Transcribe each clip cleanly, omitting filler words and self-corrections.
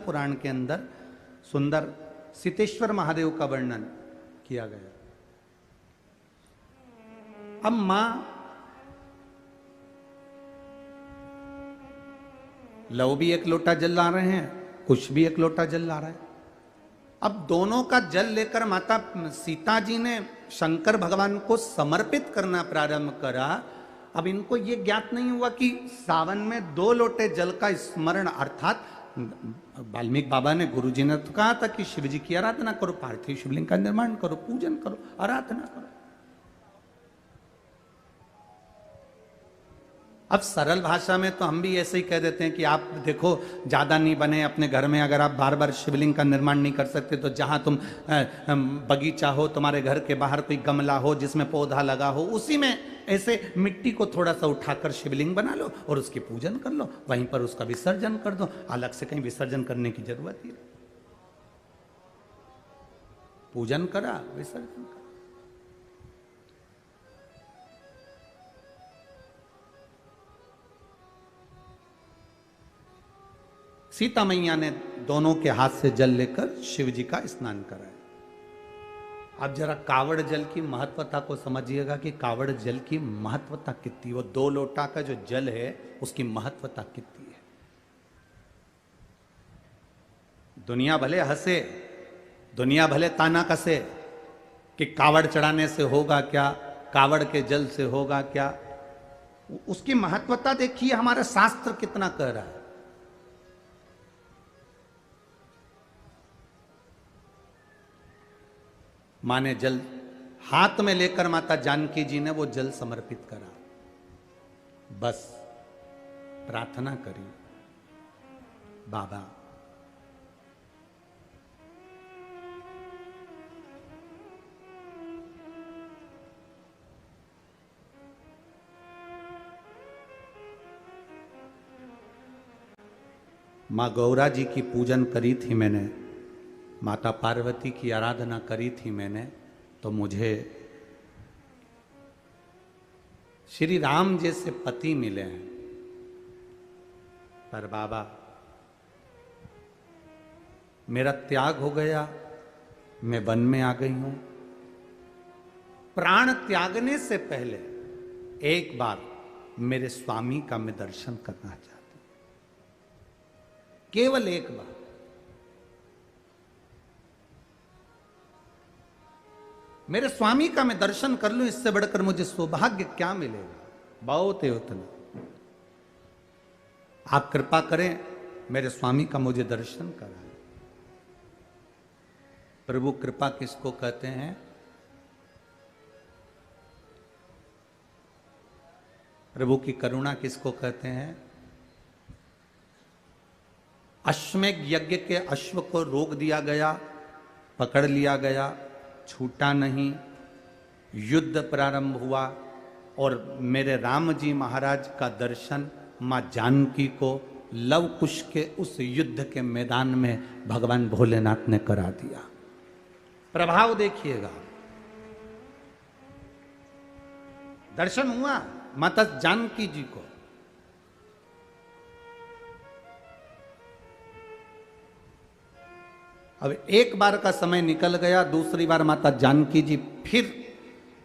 पुराण के अंदर सुंदर सीतेश्वर महादेव का वर्णन किया गया। अब मां लव भी एक लोटा जल ला रहे हैं, कुश भी एक लोटा जल ला रहा है। अब दोनों का जल लेकर माता सीता जी ने शंकर भगवान को समर्पित करना प्रारंभ करा। अब इनको ये ज्ञात नहीं हुआ कि सावन में 2 लोटे जल का स्मरण, अर्थात वाल्मीकि बाबा ने, गुरु जी ने तो कहा था कि शिव जी की आराधना करो, पार्थिव शिवलिंग का निर्माण करो, पूजन करो, आराधना करो। अब सरल भाषा में तो हम भी ऐसे ही कह देते हैं कि आप देखो ज्यादा नहीं बने अपने घर में, अगर आप बार बार शिवलिंग का निर्माण नहीं कर सकते तो जहां तुम बगीचा हो, तुम्हारे घर के बाहर कोई गमला हो जिसमें पौधा लगा हो, उसी में ऐसे मिट्टी को थोड़ा सा उठाकर शिवलिंग बना लो और उसकी पूजन कर लो, वहीं पर उसका विसर्जन कर दो, अलग से कहीं विसर्जन करने की जरूरत ही नहीं। पूजन करा, विसर्जन करा। सीता मैया ने दोनों के हाथ से जल लेकर शिव जी का स्नान कराया। अब जरा कावड़ जल की महत्वता को समझिएगा कि कावड़ जल की महत्वता कितनी, वो 2 लोटा का जो जल है उसकी महत्वता कितनी है। दुनिया भले हंसे, दुनिया भले ताना कसे कि कावड़ चढ़ाने से होगा क्या, कावड़ के जल से होगा क्या, उसकी महत्वता देखिए हमारा शास्त्र कितना कह रहा है। मां ने जल हाथ में लेकर माता जानकी जी ने वो जल समर्पित करा, बस प्रार्थना करी, बाबा मां गौरा जी की पूजन करी थी मैंने, माता पार्वती की आराधना करी थी मैंने, तो मुझे श्री राम जैसे पति मिले हैं। पर बाबा मेरा त्याग हो गया, मैं वन में आ गई हूं। प्राण त्यागने से पहले एक बार मेरे स्वामी का मैं दर्शन करना चाहती हूं, केवल एक बार। मेरे स्वामी का मैं दर्शन कर लूं, इससे बढ़कर मुझे सौभाग्य क्या मिलेगा। बहुत है उतना, आप कृपा करें मेरे स्वामी का मुझे दर्शन कराएं। प्रभु कृपा किसको कहते हैं? प्रभु की करुणा किसको कहते हैं? अश्वमेध यज्ञ के अश्व को रोक दिया गया, पकड़ लिया गया, छूटा नहीं, युद्ध प्रारंभ हुआ और मेरे राम जी महाराज का दर्शन मां जानकी को लव कुश के उस युद्ध के मैदान में भगवान भोलेनाथ ने करा दिया। प्रभाव देखिएगा, दर्शन हुआ माता जानकी जी को। अब एक बार का समय निकल गया, दूसरी बार माता जानकी जी फिर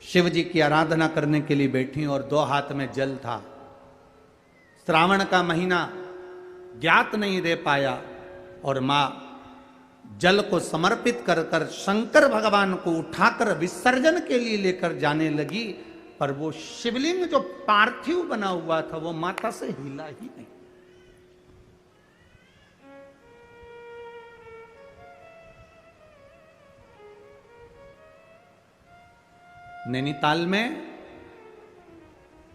शिव जी की आराधना करने के लिए बैठी और 2 हाथ में जल था। श्रावण का महीना ज्ञात नहीं रह पाया और मां जल को समर्पित कर कर शंकर भगवान को उठाकर विसर्जन के लिए लेकर जाने लगी, पर वो शिवलिंग जो पार्थिव बना हुआ था वो माता से हिला ही नहीं। नैनीताल में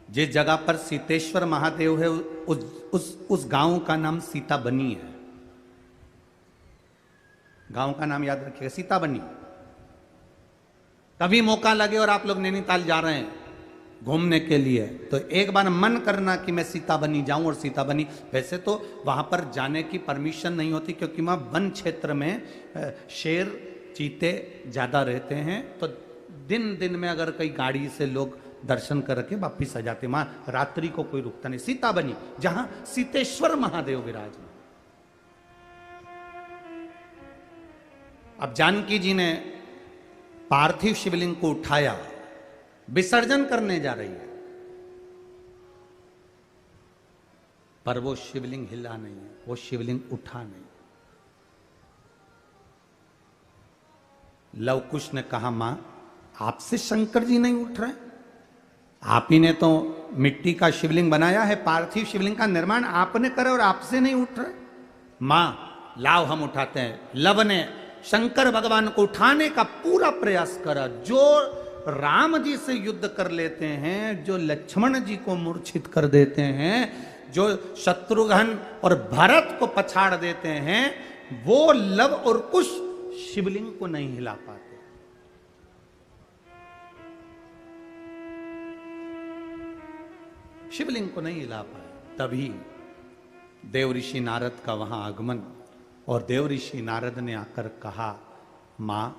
जिस जगह पर सीतेश्वर महादेव है उस गांव का नाम सीता बनी है। गांव का नाम याद रखिएगा, सीता बनी। कभी मौका लगे और आप लोग नैनीताल जा रहे हैं घूमने के लिए तो एक बार मन करना कि मैं सीता बनी जाऊं और सीता बनी। वैसे तो वहां पर जाने की परमिशन नहीं होती क्योंकि वहां वन क्षेत्र में शेर चीते ज्यादा रहते हैं, तो दिन दिन में अगर कई गाड़ी से लोग दर्शन करके वापिस आ जाते, वहां रात्रि को कोई रुकता नहीं। सीता बनी जहां सीतेश्वर महादेव विराजमान। अब जानकी जी ने पार्थिव शिवलिंग को उठाया, विसर्जन करने जा रही है, पर वो शिवलिंग हिला नहीं है, वो शिवलिंग उठा नहीं। लव कुश ने कहा, मां आपसे शंकर जी नहीं उठ रहे, आप ही ने तो मिट्टी का शिवलिंग बनाया है, पार्थिव शिवलिंग का निर्माण आपने करा और आपसे नहीं उठ रहे। मां लाओ हम उठाते हैं। लव ने शंकर भगवान को उठाने का पूरा प्रयास करा। जो राम जी से युद्ध कर लेते हैं, जो लक्ष्मण जी को मूर्छित कर देते हैं, जो शत्रुघ्न और भरत को पछाड़ देते हैं, वो लव और कुश शिवलिंग को नहीं हिला पाते। शिवलिंग को नहीं हिला पाए। तभी देव ऋषि नारद का वहां आगमन, और देव ऋषि नारद ने आकर कहा, मां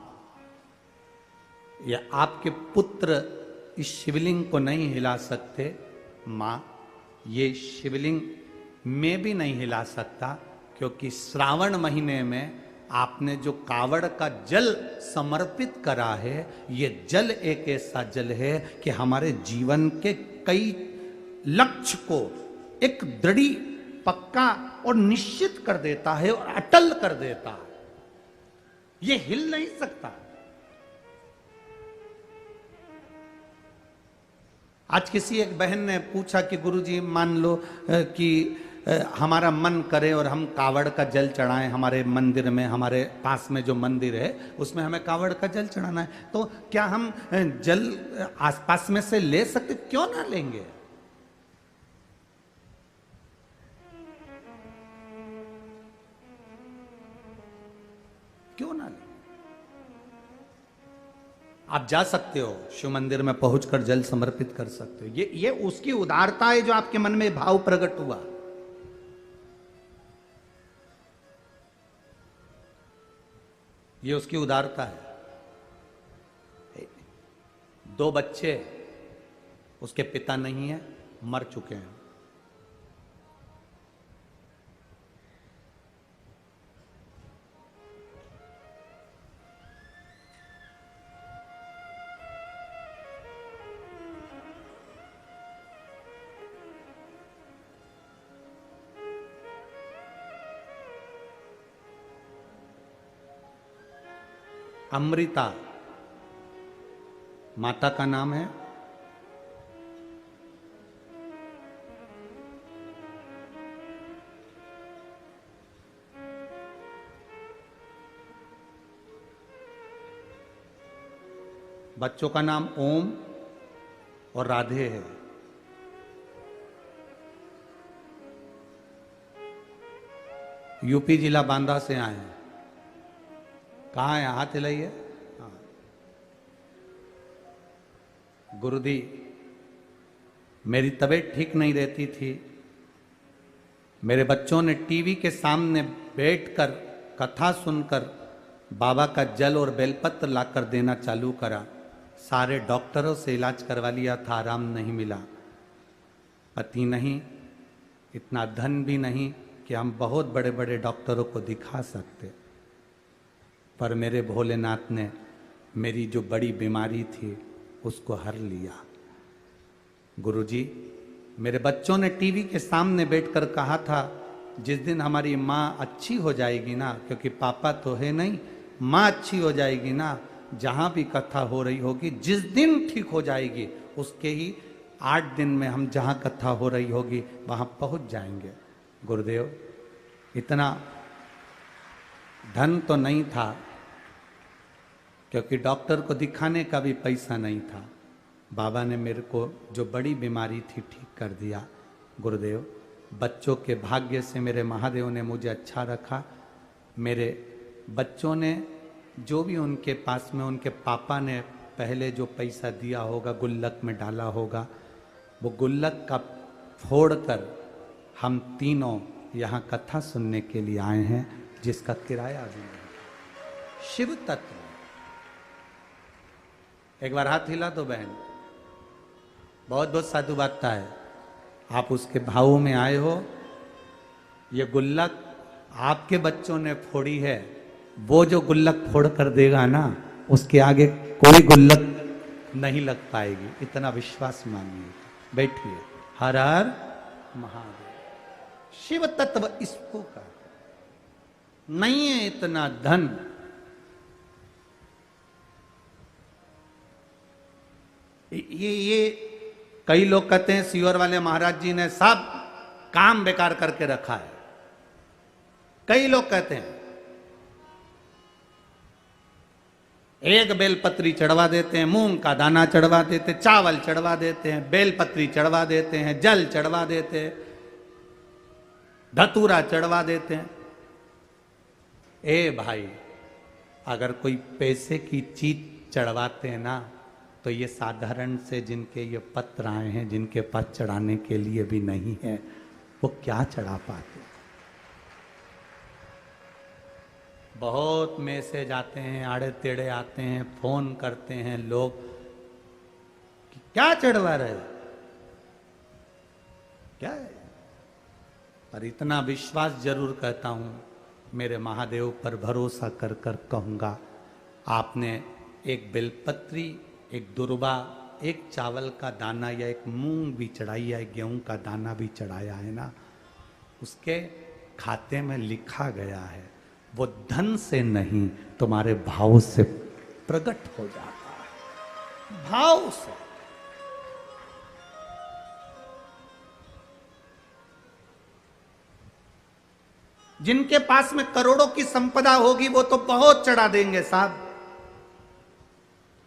ये आपके पुत्र इस शिवलिंग को नहीं हिला सकते। मां ये शिवलिंग मैं भी नहीं हिला सकता, क्योंकि श्रावण महीने में आपने जो कावड़ का जल समर्पित करा है, ये जल एक ऐसा जल है कि हमारे जीवन के कई लक्ष्य को एक दृढ़, पक्का और निश्चित कर देता है और अटल कर देता है। ये हिल नहीं सकता। आज किसी एक बहन ने पूछा कि गुरुजी मान लो कि हमारा मन करे और हम कावड़ का जल चढ़ाएं हमारे मंदिर में, हमारे पास में जो मंदिर है उसमें हमें कावड़ का जल चढ़ाना है, तो क्या हम जल आसपास में से ले सकते? क्यों ना लेंगे। क्यों ना लेंगे। आप जा सकते हो शिव मंदिर में पहुंचकर जल समर्पित कर सकते हो। ये उसकी उदारता है जो आपके मन में भाव प्रकट हुआ। ये उसकी उदारता है। 2 बच्चे, उसके पिता नहीं है, मर चुके हैं। अमृता माता का नाम है। बच्चों का नाम ओम और राधे है। यूपी जिला बांदा से आए हैं। कहाँ है? हाथ हिलाइए। हाँ। गुरुजी मेरी तबीयत ठीक नहीं रहती थी। मेरे बच्चों ने टीवी के सामने बैठकर कथा सुनकर बाबा का जल और बेलपत्र लाकर देना चालू करा। सारे डॉक्टरों से इलाज करवा लिया था, आराम नहीं मिला। पति नहीं, इतना धन भी नहीं कि हम बहुत बड़े बड़े डॉक्टरों को दिखा सकते, पर मेरे भोलेनाथ ने मेरी जो बड़ी बीमारी थी उसको हर लिया। गुरुजी मेरे बच्चों ने टीवी के सामने बैठकर कहा था, जिस दिन हमारी माँ अच्छी हो जाएगी ना, क्योंकि पापा तो है नहीं, माँ अच्छी हो जाएगी ना, जहाँ भी कथा हो रही होगी, जिस दिन ठीक हो जाएगी उसके ही 8 दिन में हम जहाँ कथा हो रही होगी वहाँ पहुँच जाएंगे। गुरुदेव इतना धन तो नहीं था, क्योंकि डॉक्टर को दिखाने का भी पैसा नहीं था। बाबा ने मेरे को जो बड़ी बीमारी थी ठीक कर दिया। गुरुदेव बच्चों के भाग्य से मेरे महादेव ने मुझे अच्छा रखा। मेरे बच्चों ने जो भी उनके पास में उनके पापा ने पहले जो पैसा दिया होगा, गुल्लक में डाला होगा, वो गुल्लक का फोड़कर हम तीनों यहाँ कथा सुनने के लिए आए हैं, जिसका किराया भी नहीं। शिव तत्व। एक बार हाथ हिला दो बहन। बहुत बहुत साधु बातता है। आप उसके भावों में आए हो। ये गुल्लक आपके बच्चों ने फोड़ी है, वो जो गुल्लक फोड़ कर देगा ना, उसके आगे कोई गुल्लक नहीं लग पाएगी, इतना विश्वास मानिए। बैठिए। हर हर महादेव। शिव तत्व इसको का नहीं है इतना धन। ये कई लोग कहते हैं सीवर वाले महाराज जी ने सब काम बेकार करके रखा है। कई लोग कहते हैं एक बेलपत्री चढ़वा देते हैं, मूंग का दाना चढ़वा देते, चावल चढ़वा देते हैं, बेलपत्री चढ़वा देते हैं, जल चढ़वा देते हैं, धतूरा चढ़वा देते हैं। ए भाई, अगर कोई पैसे की चीज चढ़वाते हैं ना, तो ये साधारण से जिनके ये पत्र आए हैं, जिनके पास चढ़ाने के लिए भी नहीं है, वो क्या चढ़ा पाते। बहुत मैसेज आते हैं, आड़े टेढ़े आते हैं, फोन करते हैं लोग कि क्या चढ़वा रहे हो, क्या है। पर इतना विश्वास जरूर कहता हूं, मेरे महादेव पर भरोसा कर कर कहूंगा, आपने एक बेलपत्री, एक दुर्बा, एक चावल का दाना या एक मूंग भी चढ़ाई या एक गेहूं का दाना भी चढ़ाया है ना, उसके खाते में लिखा गया है, वो धन से नहीं तुम्हारे भाव से प्रकट हो जाता है। भाव से। जिनके पास में करोड़ों की संपदा होगी वो तो बहुत चढ़ा देंगे साहब,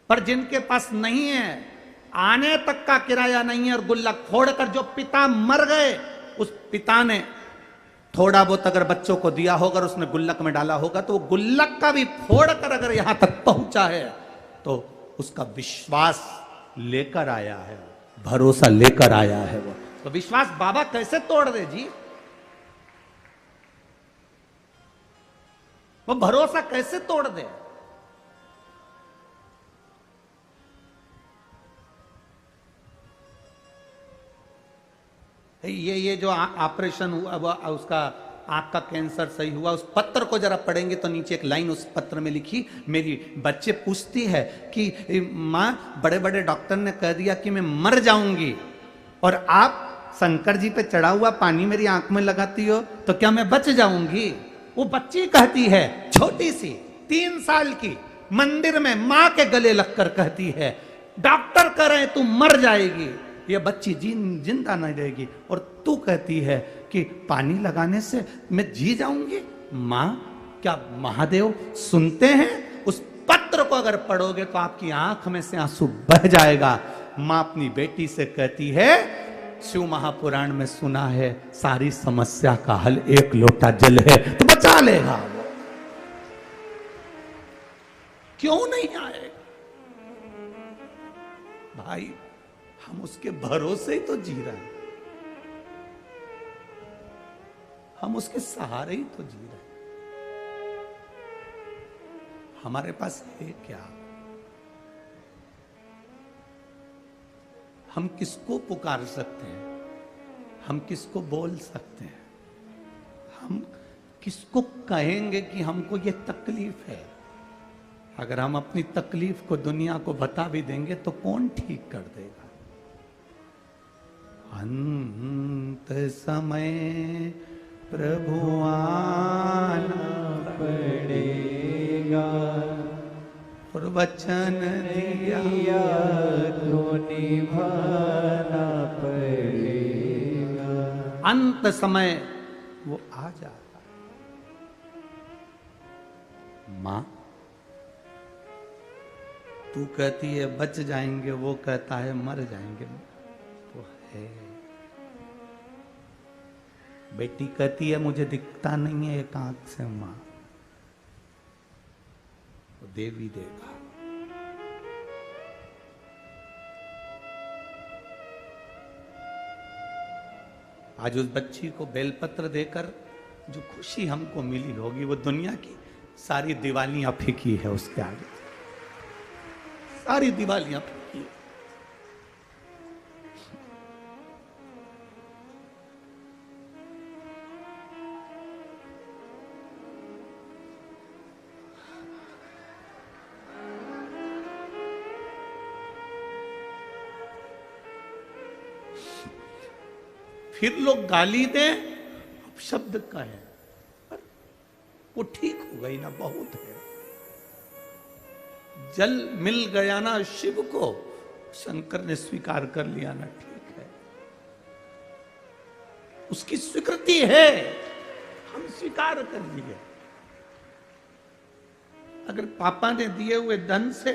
पर जिनके पास नहीं है, आने तक का किराया नहीं है, और गुल्लक फोड़कर जो पिता मर गए, उस पिता ने थोड़ा बहुत अगर बच्चों को दिया होगा, उसने गुल्लक में डाला होगा, तो वो गुल्लक का भी फोड़कर अगर यहां तक पहुंचा है, तो उसका विश्वास लेकर आया है, भरोसा लेकर आया है। वो तो विश्वास बाबा कैसे तोड़ दे जी, वो भरोसा कैसे तोड़ दे। ये जो ऑपरेशन हुआ, उसका आंख का कैंसर सही हुआ, उस पत्र को जरा पढ़ेंगे तो नीचे एक लाइन उस पत्र में लिखी, मेरी बच्चे पूछती है कि माँ, बड़े बड़े डॉक्टर ने कह दिया कि मैं मर जाऊंगी, और आप शंकर जी पे चढ़ा हुआ पानी मेरी आंख में लगाती हो, तो क्या मैं बच जाऊंगी। वो बच्ची कहती है, छोटी सी 3 साल की, मंदिर में माँ के गले लगकर कहती है, डॉक्टर कह रहे हैं तू मर जाएगी, ये बच्ची जिंदा नहीं रहेगी, और तू कहती है कि पानी लगाने से मैं जी जाऊंगी। मां, क्या महादेव सुनते हैं? उस पत्र को अगर पढ़ोगे तो आपकी आंख में से आंसू बह जाएगा। मां अपनी बेटी से कहती है, शिव महापुराण में सुना है, सारी समस्या का हल एक लोटा जल है, तो बचा लेगा वो। क्यों नहीं आएगा भाई, हम उसके भरोसे ही तो जी रहे हैं, हम उसके सहारे ही तो जी रहे हैं। हमारे पास है क्या? हम किसको पुकार सकते हैं? हम किसको बोल सकते हैं? हम किसको कहेंगे कि हमको ये तकलीफ है? अगर हम अपनी तकलीफ को दुनिया को बता भी देंगे तो कौन ठीक कर देगा? अंत समय प्रभु आना पड़ेगा, और वचन दिया तो निभाना पड़ेगा। अंत समय वो आ जाता है। मां, तू कहती है बच जाएंगे, वो कहता है मर जाएंगे, तो है। बेटी कहती है मुझे दिखता नहीं है एक आंख से, मां, वो देवी देगा। आज उस बच्ची को बेलपत्र देकर जो खुशी हमको मिली होगी, वो दुनिया की सारी दिवालियां फीकी है उसके आगे, सारी दिवालियां फीकी है। फिर लोग गाली दें, अब शब्द का है, पर वो ठीक हो गई ना, बहुत है। जल मिल गया ना शिव को, शंकर ने स्वीकार कर लिया ना, ठीक है, उसकी स्वीकृति है, हम स्वीकार कर लिए। अगर पापा ने दिए हुए धन से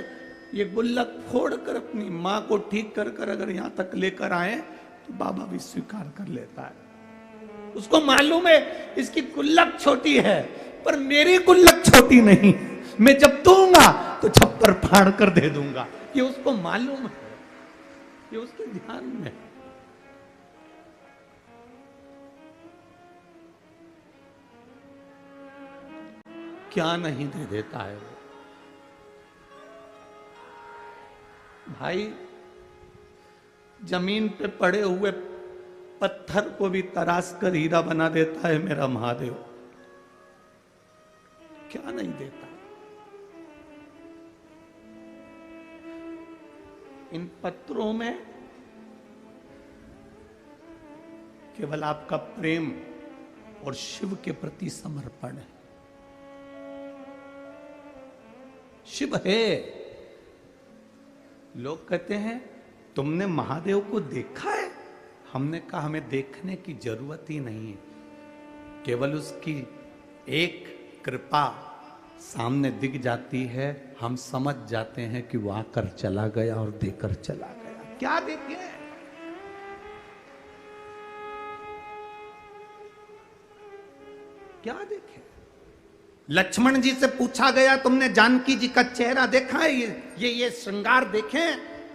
ये गुल्लक फोड़ कर अपनी मां को ठीक कर कर अगर यहां तक लेकर आए तो बाबा भी स्वीकार कर लेता है। उसको मालूम है इसकी गुल्लक छोटी है, पर मेरी गुल्लक छोटी नहीं, मैं जब दूंगा तो छप्पर फाड़ कर दे दूंगा। ये उसको मालूम है, ये उसके ध्यान में। क्या नहीं दे देता है वो भाई। जमीन पे पड़े हुए पत्थर को भी तराश कर हीरा बना देता है मेरा महादेव। क्या नहीं देता। इन पत्रों में केवल आपका प्रेम और शिव के प्रति समर्पण है। शिव है। लोग कहते हैं तुमने महादेव को देखा है? हमने कहा हमें देखने की जरूरत ही नहीं है, केवल उसकी एक कृपा सामने दिख जाती है, हम समझ जाते हैं कि वो आकर चला गया और देकर चला गया। क्या देखे? क्या देखे? लक्ष्मण जी से पूछा गया तुमने जानकी जी का चेहरा देखा है? ये श्रृंगार देखे?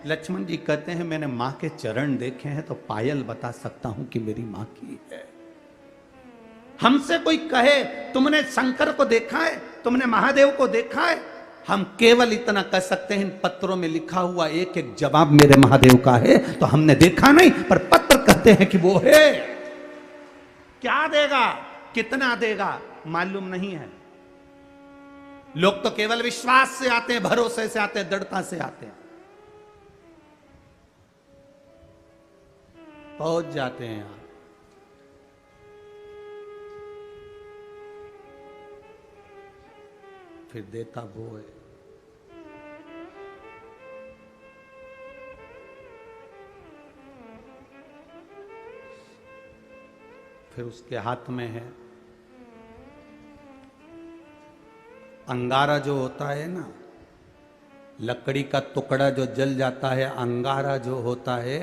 लक्ष्मण जी कहते हैं मैंने मां के चरण देखे हैं तो पायल बता सकता हूं कि मेरी मां की है। हमसे कोई कहे तुमने शंकर को देखा है, तुमने महादेव को देखा है, हम केवल इतना कह सकते हैं इन पत्रों में लिखा हुआ एक एक जवाब मेरे महादेव का है। तो हमने देखा नहीं, पर पत्र कहते हैं कि वो है। क्या देगा, कितना देगा, मालूम नहीं है। लोग तो केवल विश्वास से आते हैं, भरोसे से आते हैं, दृढ़ता से आते हैं, पहुंच जाते हैं यहां। फिर देता वो है। फिर उसके हाथ में है अंगारा, जो होता है ना, लकड़ी का टुकड़ा जो जल जाता है, अंगारा जो होता है,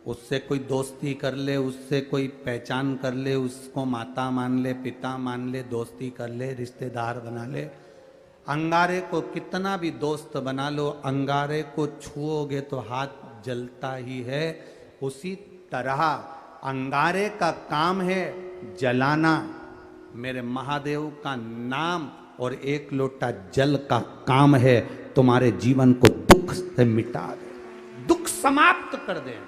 उससे कोई दोस्ती कर ले, उससे कोई पहचान कर ले, उसको माता मान ले, पिता मान ले, दोस्ती कर ले, रिश्तेदार बना ले। अंगारे को कितना भी दोस्त बना लो, अंगारे को छुओगे तो हाथ जलता ही है। उसी तरह अंगारे का काम है जलाना, मेरे महादेव का नाम और एक लोटा जल का काम है तुम्हारे जीवन को दुख से मिटा दे, दुख समाप्त कर दे।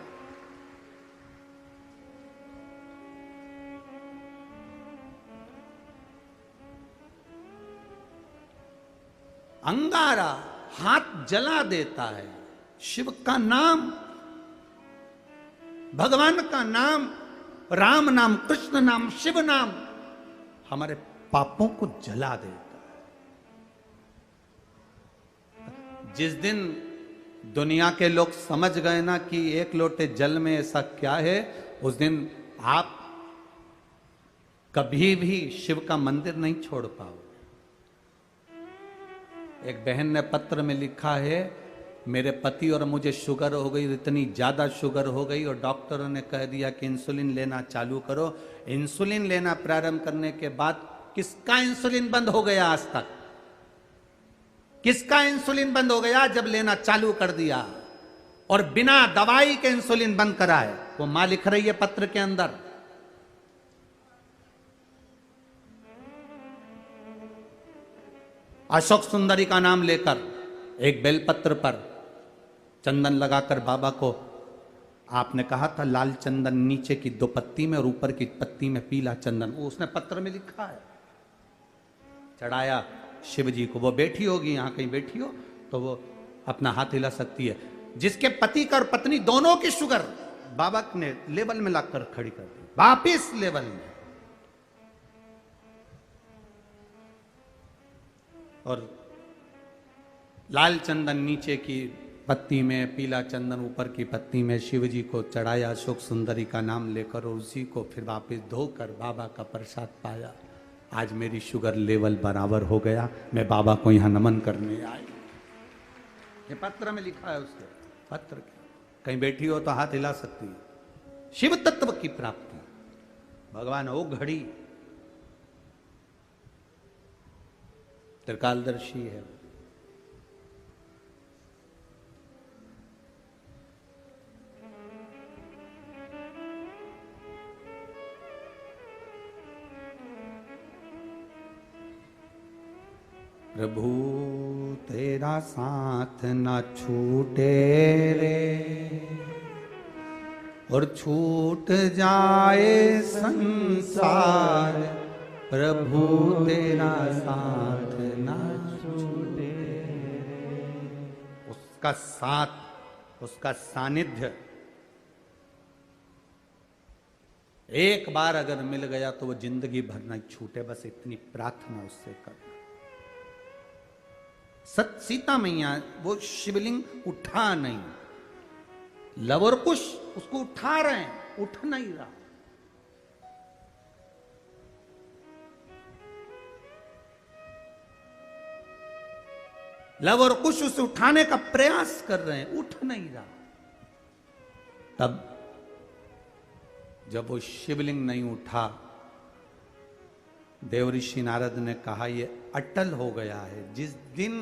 अंगारा हाथ जला देता है। शिव का नाम, भगवान का नाम, राम नाम, कृष्ण नाम, शिव नाम हमारे पापों को जला देता है। जिस दिन दुनिया के लोग समझ गए ना कि एक लोटे जल में ऐसा क्या है, उस दिन आप कभी भी शिव का मंदिर नहीं छोड़ पाओ। एक बहन ने पत्र में लिखा है मेरे पति और मुझे शुगर हो गई, इतनी ज्यादा शुगर हो गई और डॉक्टरों ने कह दिया कि इंसुलिन लेना चालू करो। इंसुलिन लेना प्रारंभ करने के बाद किसका इंसुलिन बंद हो गया आज तक? किसका इंसुलिन बंद हो गया जब लेना चालू कर दिया? और बिना दवाई के इंसुलिन बंद करा है। वो मां लिख रही है पत्र के अंदर। अशोक सुंदरी का नाम लेकर एक बेलपत्र पर चंदन लगाकर बाबा को आपने कहा था लाल चंदन नीचे की 2 पत्ती में और ऊपर की पत्ती में पीला चंदन, वो उसने पत्र में लिखा है। चढ़ाया शिव जी को। वो बैठी होगी यहां कहीं बैठी हो तो वो अपना हाथ हिला सकती है। जिसके पति का और पत्नी दोनों की शुगर बाबा ने लेवल में लाकर खड़ी कर दी, वापिस लेवल में। और लाल चंदन नीचे की पत्ती में, पीला चंदन ऊपर की पत्ती में शिव जी को चढ़ाया, सुख सुंदरी का नाम लेकर, और उसी को फिर वापस धोकर बाबा का प्रसाद पाया। आज मेरी शुगर लेवल बराबर हो गया, मैं बाबा को यहाँ नमन करने आई। ये पत्र में लिखा है उसके, पत्र के कहीं बैठी हो तो हाथ हिला सकती है। शिव तत्व की प्राप्ति, भगवान ओ घड़ी त्रिकालदर्शी है। प्रभु तेरा साथ ना छूटे रे, और छूट जाए संसार, प्रभु तेरा साथ ना छूटे रे। उसका साथ, उसका सानिध्य एक बार अगर मिल गया तो वो जिंदगी भर ना छूटे। बस इतनी प्रार्थना उससे करना। सत सीता मैया वो शिवलिंग उठा नहीं, लव और कुश उसको उठा रहे हैं, उठ नहीं रहा। लव और कुश उसे उठाने का प्रयास कर रहे हैं, उठ नहीं रहा। तब जब वो शिवलिंग नहीं उठा, देवऋषि नारद ने कहा ये अटल हो गया है। जिस दिन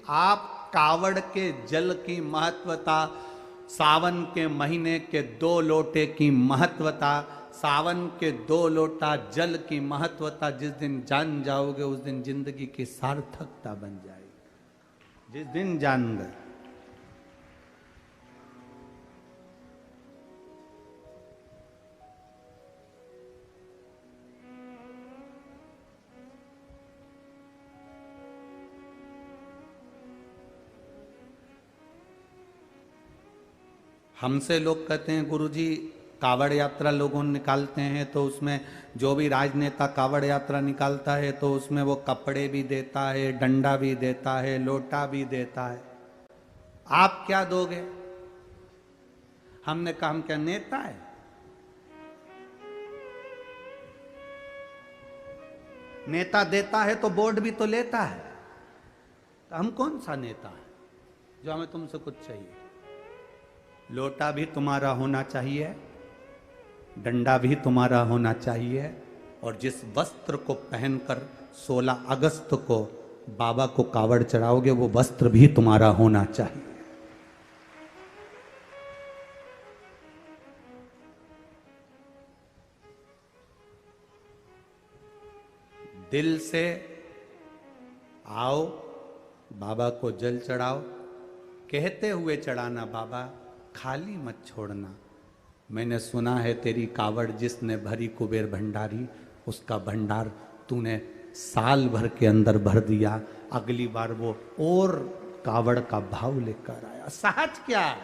आप कावड़ के जल की महत्वता, सावन के महीने के 2 लोटे की महत्वता, सावन के 2 लोटा जल की महत्वता जिस दिन जान जाओगे, उस दिन जिंदगी की सार्थकता बन जाएगी। जिस दिन जान गए। हमसे लोग कहते हैं गुरुजी कावड़ यात्रा लोगों निकालते हैं तो उसमें जो भी राजनेता कावड़ यात्रा निकालता है तो उसमें वो कपड़े भी देता है, डंडा भी देता है, लोटा भी देता है। आप क्या दोगे? हमने कहा हम क्या नेता है? नेता देता है तो बोर्ड भी तो लेता है। तो हम कौन सा नेता है जो हमें तुमसे कुछ चाहिए? लोटा भी तुम्हारा होना चाहिए, डंडा भी तुम्हारा होना चाहिए, और जिस वस्त्र को पहनकर 16 अगस्त को बाबा को कावड़ चढ़ाओगे वो वस्त्र भी तुम्हारा होना चाहिए। दिल से आओ, बाबा को जल चढ़ाओ, कहते हुए चढ़ाना बाबा खाली मत छोड़ना। मैंने सुना है तेरी कावड़ जिसने भरी कुबेर भंडारी, उसका भंडार तूने साल भर के अंदर भर दिया। अगली बार वो और कावड़ का भाव लेकर आया। सहज क्या है?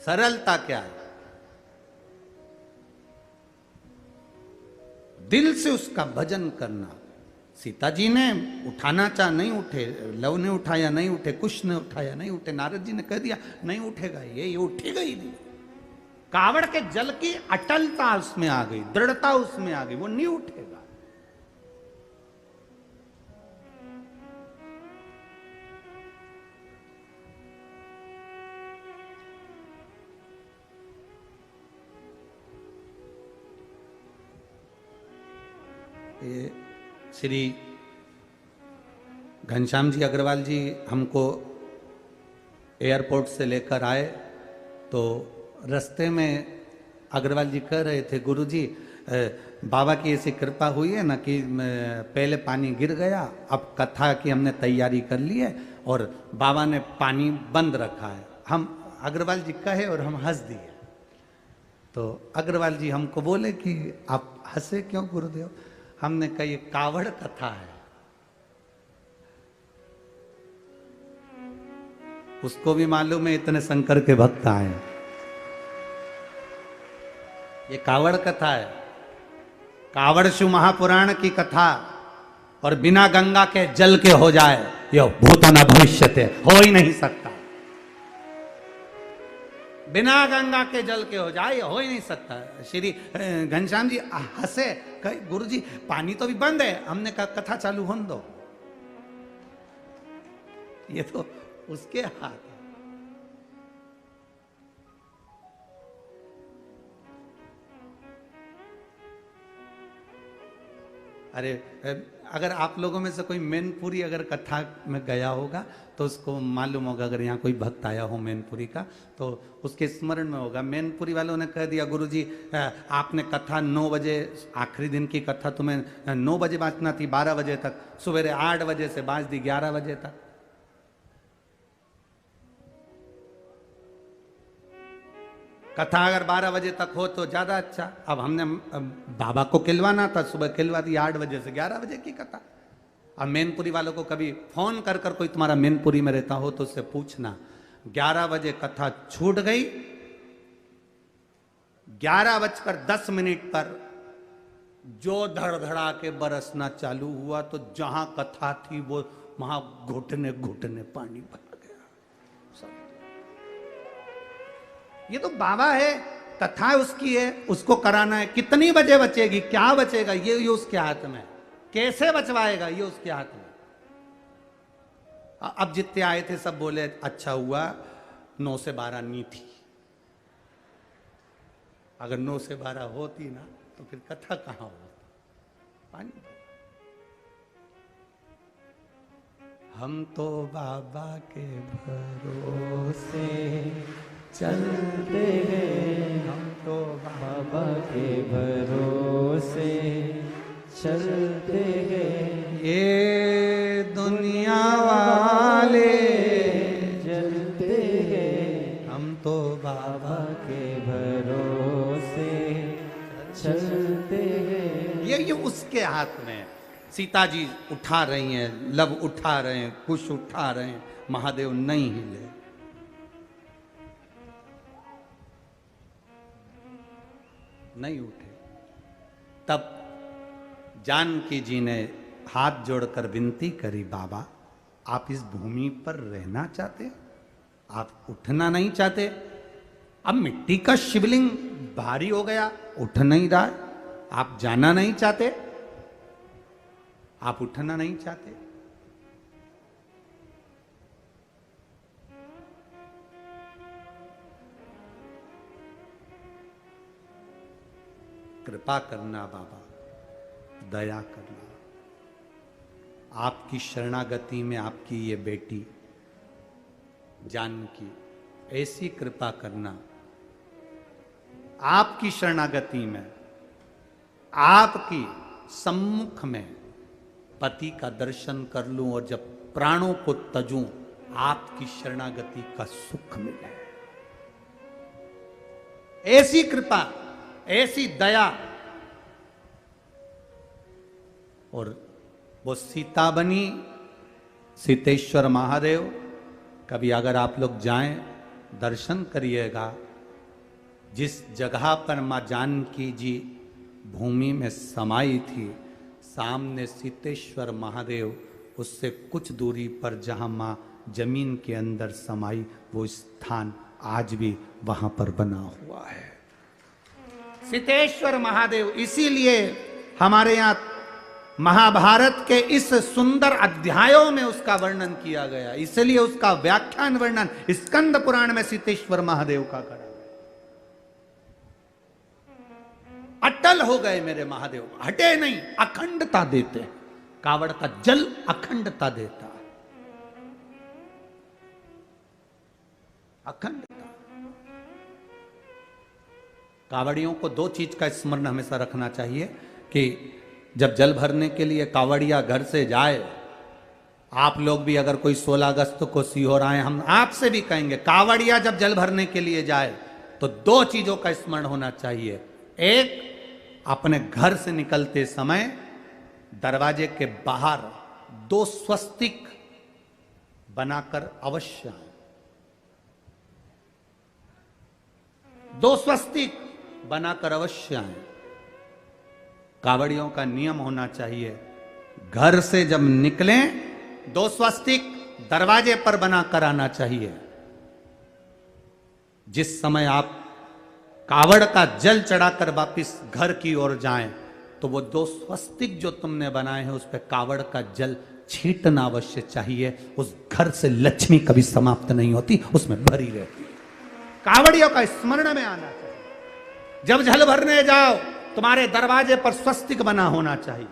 सरलता क्या है? दिल से उसका भजन करना। सीता जी ने उठाना चाह नहीं उठे, लव ने उठाया नहीं उठे, कुश ने उठाया नहीं उठे, नारद जी ने कह दिया नहीं उठेगा, ये उठेगा ही नहीं। कावड़ के जल की अटलता उसमें आ गई, दृढ़ता उसमें आ गई, वो नहीं उठेगा। ये श्री घनश्याम जी अग्रवाल जी हमको एयरपोर्ट से लेकर आए तो रास्ते में अग्रवाल जी कह रहे थे गुरुजी बाबा की ऐसी कृपा हुई है ना कि पहले पानी गिर गया, अब कथा की हमने तैयारी कर ली है और बाबा ने पानी बंद रखा है। हम अग्रवाल जी कहे और हम हंस दिए। तो अग्रवाल जी हमको बोले कि आप हंसे क्यों गुरुदेव? हमने कहा ये कावड़ कथा है। उसको भी मालूम है इतने शंकर के भक्त आए। ये कावड़ कथा है, कावड़शु महापुराण की कथा। और बिना गंगा के जल के हो जाए यो भूत न भविष्यते, हो ही नहीं सकता। बिना गंगा के जल के हो जाए, हो ही नहीं सकता। श्री घनश्याम जी हंसे, गुरु जी पानी तो भी बंद है। हमने कहा कथा चालू होने दो, ये तो उसके हाथ है। अरे अगर आप लोगों में से कोई मैनपुरी अगर कथा में गया होगा तो उसको मालूम होगा। अगर यहाँ कोई भक्त आया हो मैनपुरी का तो उसके स्मरण में होगा। मैनपुरी वालों ने कह दिया गुरु जी आपने कथा 9 बजे, आखिरी दिन की कथा तुम्हें 9 बजे बांचना थी, 12 बजे तक, सवेरे 8 बजे से बांच दी 11 बजे तक। कथा अगर 12 बजे तक हो तो ज्यादा अच्छा। अब हमने बाबा को खिलवाना था, सुबह खिलवा दी 8 बजे से 11 बजे की कथा। अब मैनपुरी वालों को कभी फोन कर कर कोई तुम्हारा मैनपुरी में रहता हो तो उससे पूछना, 11 बजे कथा छूट गई, 11:10 पर जो धड़धड़ा के बरसना चालू हुआ तो जहां कथा थी वो वहां घुटने घुटने पानी भर गया। ये तो बाबा है, कथा उसकी है, उसको कराना है। कितनी बजे बचेगी, क्या बचेगा, ये उसके हाथ में। कैसे बचवाएगा, ये उसके हाथ में। अब जितने आए थे सब बोले अच्छा हुआ 9 से 12 नहीं थी। अगर 9 से 12 होती ना तो फिर कथा कहां होती। पानी हम तो बाबा के भरोसे चलते हैं, हम तो बाबा के भरोसे चलते हैं। ये दुनिया वाले जलते हैं, हम तो बाबा के भरोसे चलते हैं। ये उसके हाथ में। सीता जी उठा रही हैं, लव उठा रहे हैं, कुश उठा रहे हैं, महादेव नहीं हिले। नहीं उठे। तब जानकी जी ने हाथ जोड़कर विनती करी, बाबा आप इस भूमि पर रहना चाहते, आप उठना नहीं चाहते। अब मिट्टी का शिवलिंग भारी हो गया, उठ नहीं रहा, आप जाना नहीं चाहते, आप उठना नहीं चाहते। कृपा करना बाबा, दया करना। आपकी शरणागति में आपकी ये बेटी जानकी, ऐसी कृपा करना। आपकी शरणागति में, आपकी सम्मुख में पति का दर्शन कर लूं और जब प्राणों को तजूं, आपकी शरणागति का सुख मिले। ऐसी कृपा, ऐसी दया। और वो सीता बनी, सीतेश्वर महादेव। कभी अगर आप लोग जाएं, दर्शन करिएगा। जिस जगह पर मां जानकी जी भूमि में समाई थी, सामने सीतेश्वर महादेव, उससे कुछ दूरी पर जहां मां जमीन के अंदर समाई, वो स्थान आज भी वहां पर बना हुआ है, सीतेश्वर महादेव। इसीलिए हमारे यहां महाभारत के इस सुंदर अध्यायों में उसका वर्णन किया गया। इसलिए उसका व्याख्यान वर्णन स्कंद पुराण में सीतेश्वर महादेव का करा। अटल हो गए मेरे महादेव, हटे नहीं, अखंडता देते। कावड़ का जल अखंडता देता, अखंडता। कावड़ियों को 2 चीज का स्मरण हमेशा रखना चाहिए कि जब जल भरने के लिए कावड़िया घर से जाए, आप लोग भी अगर कोई 16 अगस्त को सीहोर आए, हम आपसे भी कहेंगे, कावड़िया जब जल भरने के लिए जाए तो 2 चीजों का स्मरण होना चाहिए। एक, अपने घर से निकलते समय दरवाजे के बाहर 2 स्वस्तिक बनाकर अवश्य आए। 2 स्वस्तिक बनाकर अवश्य आए। कावड़ियों का नियम होना चाहिए, घर से जब निकलें 2 स्वस्तिक दरवाजे पर बनाकर आना चाहिए। जिस समय आप कावड़ का जल चढ़ाकर वापिस घर की ओर जाएं, तो वो 2 स्वस्तिक जो तुमने बनाए हैं उस पर कावड़ का जल छींटना अवश्य चाहिए। उस घर से लक्ष्मी कभी समाप्त नहीं होती, उसमें भरी रहती है। कावड़ियों का स्मरण में आना चाहिए। जब जल भरने जाओ तुम्हारे दरवाजे पर स्वस्तिक बना होना चाहिए।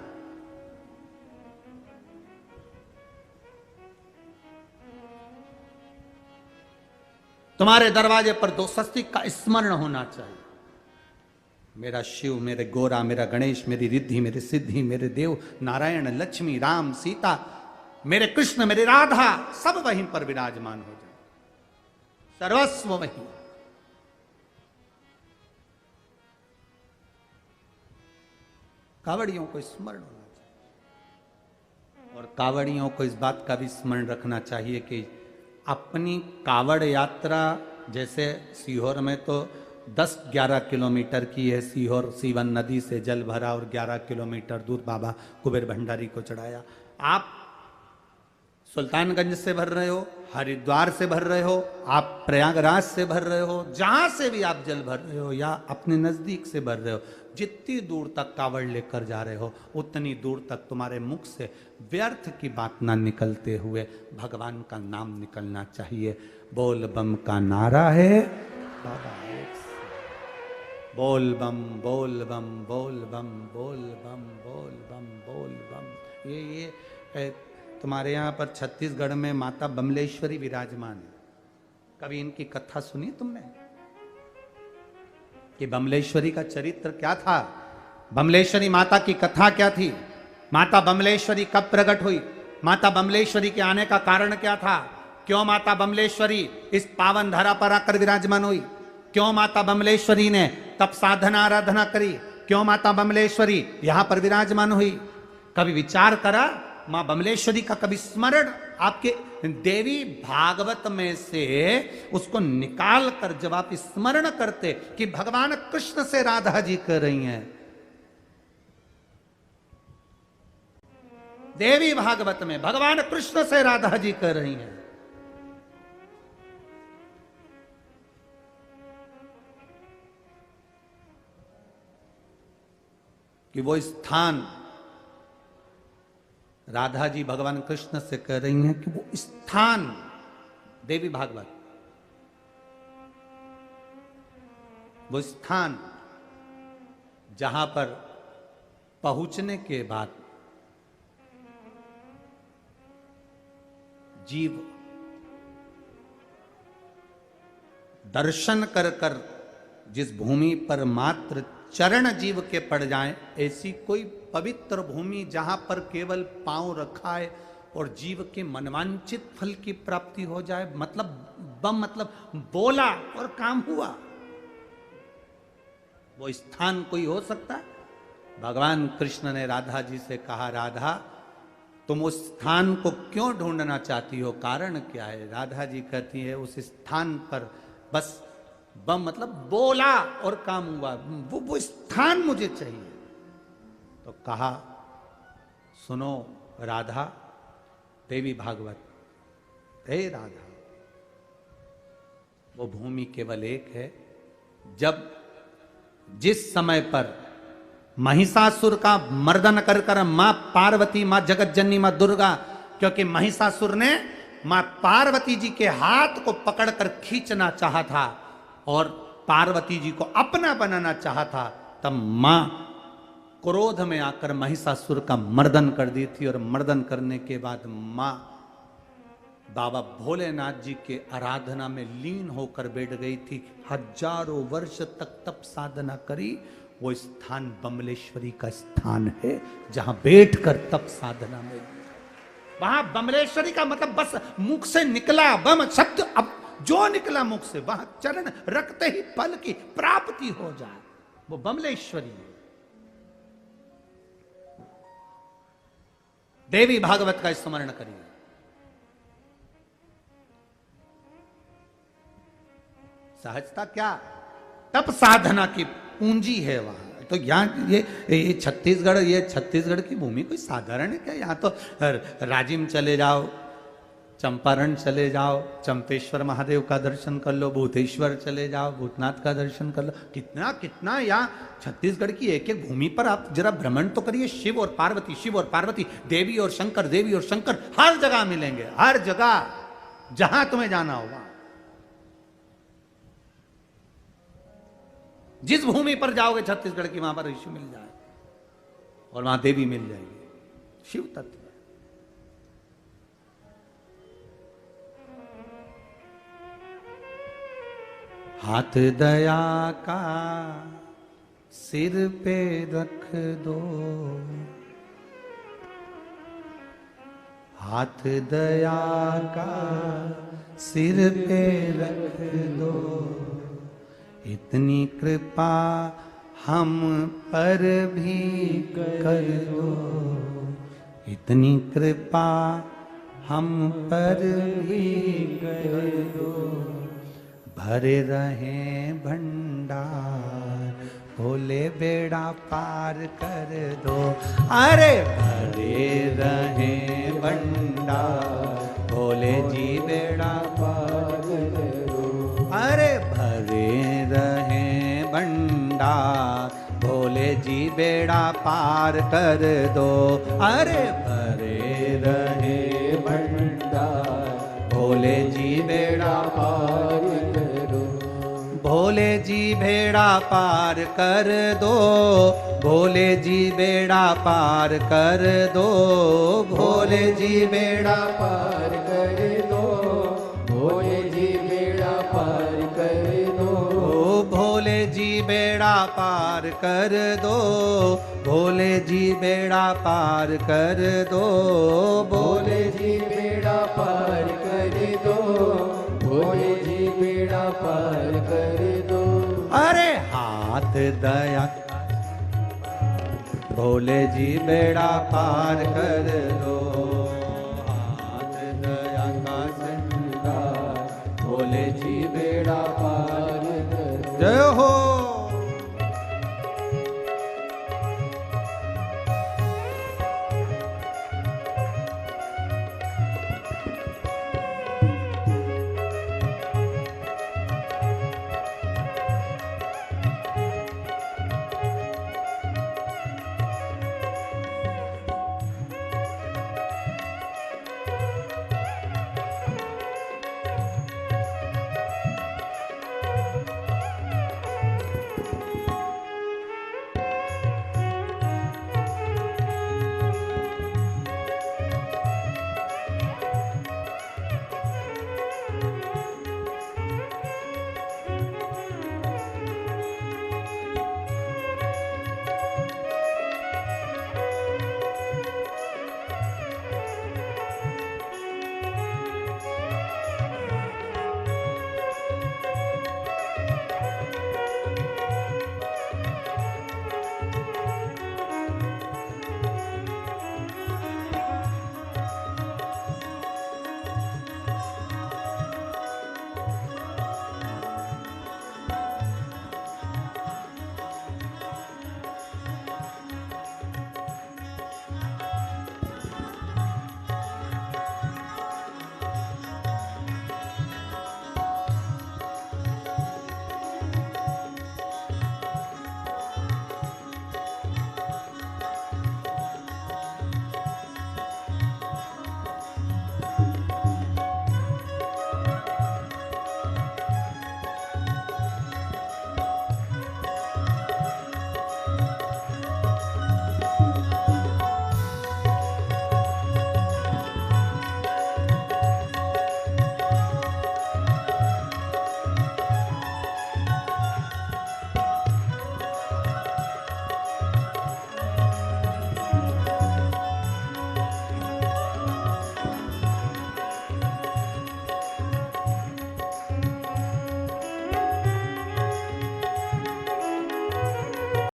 तुम्हारे दरवाजे पर 2 स्वस्तिक का स्मरण होना चाहिए। मेरा शिव, मेरे गोरा, मेरा गणेश, मेरी रिद्धि, मेरी सिद्धि, मेरे देव नारायण, लक्ष्मी, राम, सीता, मेरे कृष्ण, मेरी राधा, सब वहीं पर विराजमान हो जाए, सर्वस्व वहीं। कावड़ियों को स्मरण होना चाहिए। और कावड़ियों को इस बात का भी स्मरण रखना चाहिए कि अपनी कावड़ यात्रा, जैसे सीहोर में तो 10-11 किलोमीटर की है। सीहोर सीवन नदी से जल भरा और 11 किलोमीटर दूर बाबा कुबेर भंडारी को चढ़ाया। आप सुल्तानगंज से भर रहे हो, हरिद्वार से भर रहे हो, आप प्रयागराज से भर रहे हो, जहां से भी आप जल भर रहे हो या अपने नजदीक से भर रहे हो, जितनी दूर तक कावड़ लेकर जा रहे हो उतनी दूर तक तुम्हारे मुख से व्यर्थ की बात ना निकलते हुए भगवान का नाम निकलना चाहिए। बोल बम का नारा है बाबा, बोल बम, बोल बम, बोल बम, बोल बम, बोल बम, बोल बम। ये तुम्हारे यहाँ पर छत्तीसगढ़ में माता बमलेश्वरी विराजमान है। कभी इनकी कथा सुनी तुमने कि बमलेश्वरी का चरित्र क्या था? बमलेश्वरी माता की कथा क्या थी? माता बमलेश्वरी कब प्रकट हुई? माता बमलेश्वरी के आने का कारण क्या था? क्यों माता बमलेश्वरी इस पावन धरा पर आकर विराजमान हुई? क्यों माता बमलेश्वरी ने तप साधना आराधना करी? क्यों माता बमलेश्वरी यहां पर विराजमान हुई? कभी विचार करा? मां बमलेश्वरी का कभी स्मरण आपके देवी भागवत में से उसको निकाल कर जब आप स्मरण करते कि भगवान कृष्ण से राधा जी कर रही हैं, देवी भागवत में भगवान कृष्ण से राधा जी कर रही हैं, कि वो स्थान राधा जी भगवान कृष्ण से कह रही हैं कि वो स्थान देवी भागवत, वो स्थान जहां पर पहुंचने के बाद जीव दर्शन कर कर जिस भूमि पर मात्र चरण जीव के पड़ जाएं, ऐसी कोई पवित्र भूमि जहां पर केवल पांव रखाए और जीव के मनवांचित फल की प्राप्ति हो जाए। मतलब बम मतलब बोला और काम हुआ। वो स्थान कोई हो सकता है? भगवान कृष्ण ने राधा जी से कहा, राधा तुम उस स्थान को क्यों ढूंढना चाहती हो? कारण क्या है? राधा जी कहती है उस स्थान पर बस बम मतलब बोला और काम हुआ, वो स्थान मुझे चाहिए। तो कहा, सुनो राधा, देवी भागवत, हे राधा, वो भूमि केवल एक है। जब जिस समय पर महिषासुर का मर्दन कर कर मां पार्वती, मां जगत जननी, मां दुर्गा, क्योंकि महिषासुर ने मां पार्वती जी के हाथ को पकड़कर खींचना चाहा था और पार्वती जी को अपना बनाना चाहा था, तब मां क्रोध में आकर महिषासुर का मर्दन कर दी थी। और मर्दन करने के बाद मां बाबा भोलेनाथ जी के आराधना में लीन होकर बैठ गई थी। हजारों वर्ष तक तप साधना करी। वो स्थान बमलेश्वरी का स्थान है जहां बैठकर तप साधना में, वहां बमलेश्वरी का मतलब बस मुख से निकला बम शब्द, अब जो निकला मुख से वहां चरण रखते ही फल की प्राप्ति हो जाए, वो बमलेश्वरी है। देवी भागवत का स्मरण करिए। सहजता क्या? तप साधना की पूंजी है वहां। तो यहाँ ये छत्तीसगढ़ की भूमि कोई साधारण है क्या? यहाँ तो राजिम चले जाओ, चंपारण चले जाओ, चंपेश्वर महादेव का दर्शन कर लो, भूतेश्वर चले जाओ, भूतनाथ का दर्शन कर लो। कितना कितना यहाँ छत्तीसगढ़ की एक एक भूमि पर आप जरा भ्रमण तो करिए। शिव और पार्वती, शिव और पार्वती, देवी और शंकर, देवी और शंकर हर जगह मिलेंगे, हर जगह जहां तुम्हें जाना होगा। जिस भूमि पर जाओगे छत्तीसगढ़ की, वहां पर ऋषि मिल जाए और वहां देवी मिल जाएगी। शिव तत्व हाथ दया का सिर पे रख दो, हाथ दया का सिर पे रख दो, इतनी कृपा हम पर भी कर दो, इतनी कृपा हम पर भी कर दो, भरे रहे भंडार भोले बेड़ा पार कर दो। अरे भरे रहे भंडार भोले जी बेड़ा पार कर दो। अरे भरे रहे भंडार भोले जी बेड़ा पार कर दो। अरे भरे रहे भंडार भोले जी बेड़ा पार कर दो। भोले जी बेड़ा पार कर दो, भोले जी बेड़ा पार कर दो, भोले जी बेड़ा पार कर दो, भोले जी बेड़ा पार कर दो, भोले जी बेड़ा पार कर दो, भोले जी बेड़ा पार कर दो, भोले जी बेड़ा पार कर दो, भोले जी बेड़ा पार कर दो। अरे हाथ दया भोले जी बेड़ा पार कर दो, हाथ दया का संगार भोले जी बेड़ा पार